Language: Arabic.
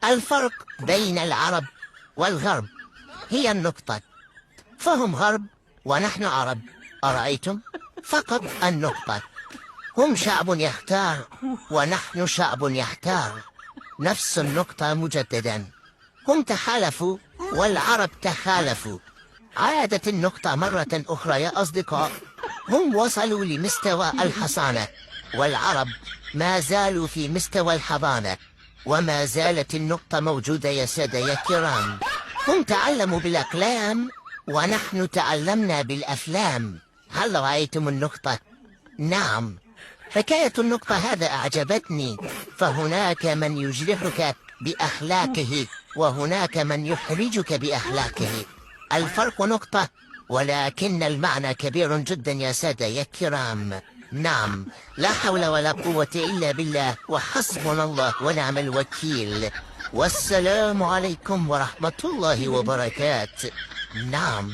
الفرق بين العرب والغرب هي النقطة، فهم غرب ونحن عرب، أرأيتم؟ فقط النقطة. هم شعب يختار ونحن شعب يحتار، نفس النقطة مجددا. هم تحالفوا والعرب تخالفوا، عادت النقطة مرة أخرى يا أصدقاء. هم وصلوا لمستوى الحصانة والعرب ما زالوا في مستوى الحضانة، وما زالت النقطة موجودة يا سادة يا كرام. هم تعلموا بالأقلام ونحن تعلمنا بالأفلام. هل رأيتم النقطة؟ نعم، حكاية النقطة هذا أعجبتني، فهناك من يجرحك بأخلاقه وهناك من يحرجك بأخلاقه. الفرق نقطة ولكن المعنى كبير جدا يا سادة يا كرام. نعم، لا حول ولا قوة إلا بالله، وحسبنا الله ونعم الوكيل. والسلام عليكم ورحمة الله وبركاته. نعم.